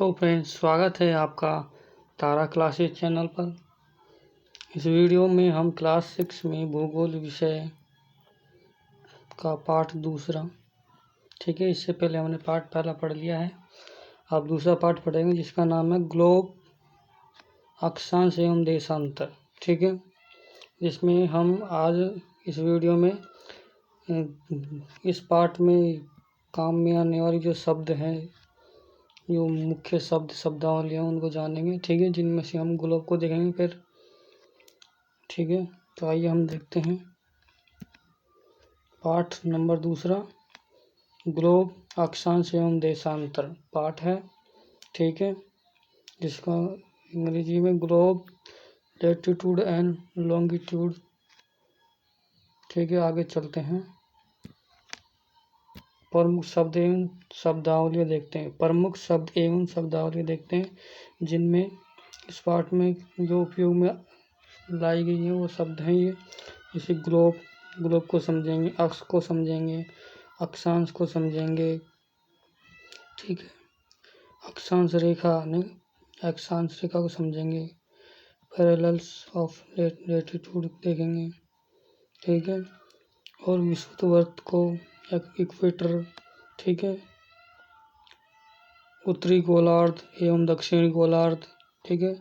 Hello friends, स्वागत है आपका तारा क्लासेस चैनल पर। इस वीडियो में हम क्लास 6 में भूगोल विषय का पाठ दूसरा, ठीक है। इससे पहले हमने पाठ पहला पढ़ लिया है। अब दूसरा पाठ पढ़ेंगे जिसका नाम है ग्लोब, अक्षांश एवं देशांतर, ठीक है। जिसमें हम आज इस वीडियो में इस पाठ में काम में आने वाले जो शब्द हैं, जो मुख्य शब्दावली हैं, उनको जानेंगे, ठीक है। जिनमें से हम ग्लोब को देखेंगे फिर, ठीक है। तो आइए हम देखते हैं पाठ नंबर दूसरा, ग्लोब, अक्षांश एवं देशांतर पाठ है, ठीक है। जिसका अंग्रेजी में ग्लोब, लैटिट्यूड एंड लॉन्गिट्यूड, ठीक है। आगे चलते हैं, प्रमुख शब्द एवं शब्दावली देखते हैं। प्रमुख शब्द एवं शब्दावली देखते हैं जिनमें इस पाठ में जो उपयोग में लाई गई है वो शब्द हैं ये। जैसे ग्लोब को समझेंगे, अक्ष को समझेंगे, अक्षांश को समझेंगे, ठीक है। अक्षांश रेखा को समझेंगे, पैरेलल्स ऑफ लैटिट्यूड देखेंगे, ठीक है। और विषुववृत्त को, इक्वेटर, ठीक है। उत्तरी गोलार्ध एवं दक्षिणी गोलार्ध, ठीक है।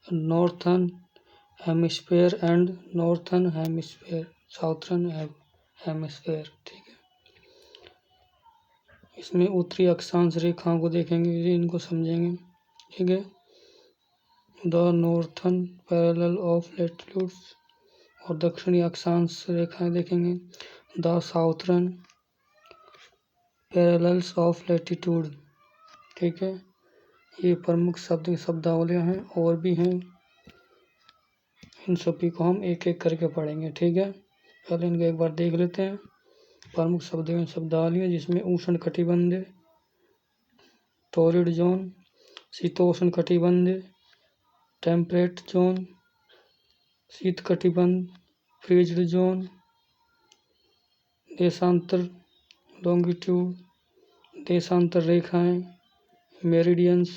Northern hemisphere and northern hemisphere, southern hemisphere, ठीक है। इसमें उत्तरी अक्षांश रेखाओं को देखेंगे, इनको समझेंगे, ठीक है। The northern parallel of latitudes, और दक्षिणी अक्षांश रेखाएं देखेंगे, the southern parallels of latitude, ठीक है। ये प्रमुख शब्दावलियां हैं, और भी हैं। इन सभी को हम एक एक करके पढ़ेंगे, ठीक है। पहले इनको एक बार देख लेते हैं। प्रमुख शब्द एवं शब्दावलियां, जिसमें उष्ण कटिबंध, टॉरिड जोन, शीतोष्ण कटिबंध, टेम्परेट जोन, शीत कटिबंध, फ्रीज्ड जोन, देशांतर लॉन्गिट्यूड, देशांतर रेखाएं, मेरिडियंस,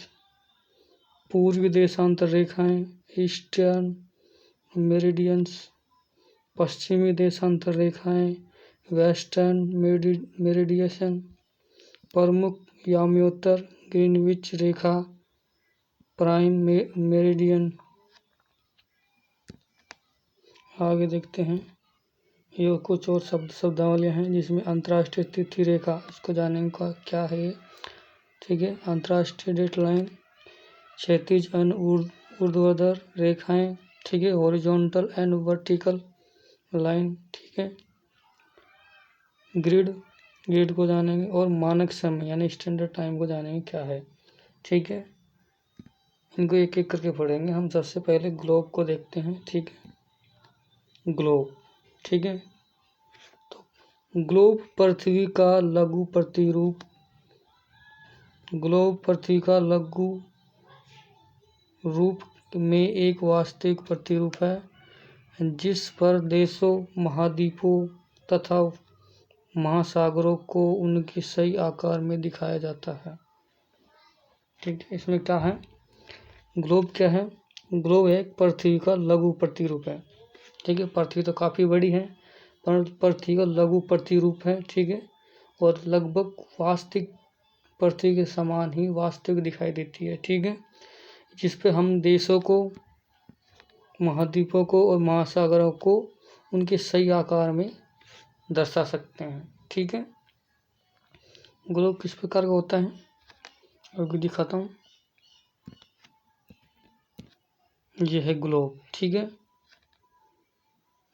पूर्वी देशांतर रेखाएं, ईस्टर्न मेरिडियंस, पश्चिमी देशांतर रेखाएं, वेस्टर्न मेरिडियन, प्रमुख याम्योत्तर ग्रीनविच रेखा, प्राइम मेरिडियन। आगे देखते हैं, ये कुछ और शब्दावलियां हैं जिसमें अंतर्राष्ट्रीय तिथि रेखा, इसको जानने का क्या है, ठीक है। अंतर्राष्ट्रीय डेट लाइन, क्षैतिज एंड ऊर्ध्वाधर रेखाएं, ठीक है। हॉरिजॉन्टल एंड वर्टिकल लाइन, ठीक है। ग्रिड को जानेंगे, और मानक समय यानी स्टैंडर्ड टाइम को जानेंगे क्या है, ठीक है। इनको एक एक करके पढ़ेंगे। हम सबसे पहले ग्लोब को देखते हैं, ठीक है। ग्लोब, ठीक है। तो ग्लोब पृथ्वी का लघु प्रतिरूप, ग्लोब पृथ्वी का लघु रूप में एक वास्तविक प्रतिरूप है, जिस पर देशों, महाद्वीपों तथा महासागरों को उनके सही आकार में दिखाया जाता है, ठीक है। इसमें क्या है, ग्लोब क्या है? ग्लोब एक पृथ्वी का लघु प्रतिरूप है, ठीक है। पृथ्वी तो काफ़ी बड़ी है, पर पृथ्वी का लघु प्रतिरूप है, ठीक है। और लगभग वास्तविक पृथ्वी के समान ही वास्तविक दिखाई देती है, ठीक है। जिस पे हम देशों को, महाद्वीपों को और महासागरों को उनके सही आकार में दर्शा सकते हैं, ठीक है। ग्लोब किस प्रकार का होता है, और दिखाता हूँ। यह है ग्लोब, ठीक है।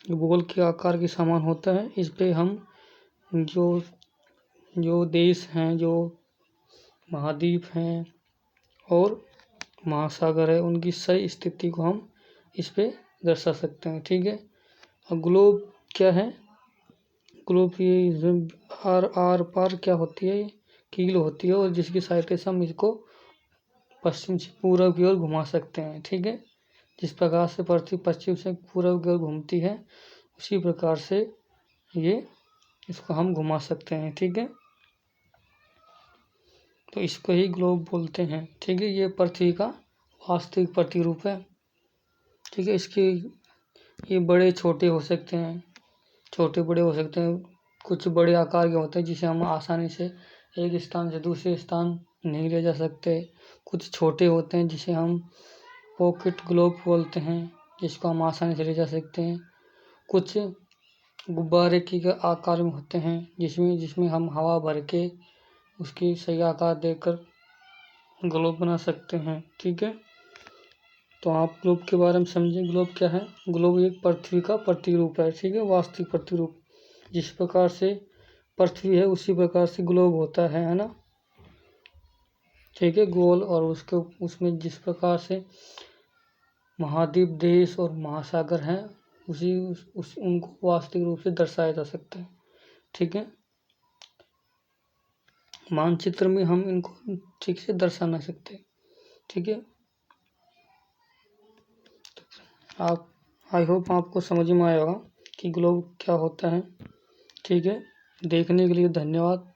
गोल के आकार के समान होता है। इस पे हम जो देश हैं, जो महाद्वीप हैं और महासागर है, उनकी सही स्थिति को हम इस पे दर्शा सकते हैं, ठीक है। और ग्लोब क्या है? ग्लोब ये आर पार क्या होती है, कील होती है, और जिसकी सहायता से हम इसको पश्चिम से पूर्व की ओर घुमा सकते हैं, ठीक है। जिस प्रकार से पृथ्वी पश्चिम से पूर्व की ओर घूमती है, उसी प्रकार से ये इसको हम घुमा सकते हैं, ठीक है। तो इसको ही ग्लोब बोलते हैं। ठीक है, ये पृथ्वी का वास्तविक प्रतिरूप है। ठीक है, इसके ये बड़े छोटे हो सकते हैं, छोटे बड़े हो सकते हैं। कुछ बड़े आकार के होते हैं जिसे हम आसानी से एक स्थान से दूसरे स्थान नहीं ले जा सकते। कुछ छोटे होते हैं जिसे हम पॉकेट ग्लोब बोलते हैं, जिसको हम आसानी से ले जा सकते हैं। कुछ गुब्बारे के आकार में होते हैं जिसमें हम हवा भर के उसकी सही आकार देकर ग्लोब बना सकते हैं। ठीक है, तो आप ग्लोब के बारे में समझें। ग्लोब क्या है? ग्लोब एक पृथ्वी का प्रतिरूप है। ठीक है, वास्तविक प्रतिरूप। जिस प्रकार से पृथ्वी है उसी प्रकार से ग्लोब होता है ना। ठीक है, गोल, और उसमें जिस प्रकार से महाद्वीप, देश और महासागर हैं उनको वास्तविक रूप से दर्शाया जा सकता है। ठीक है, मानचित्र में हम इनको ठीक से दर्शा नहीं सकते। ठीक है, आई होप आपको समझ में आया होगा कि ग्लोब क्या होता है। ठीक है, देखने के लिए धन्यवाद।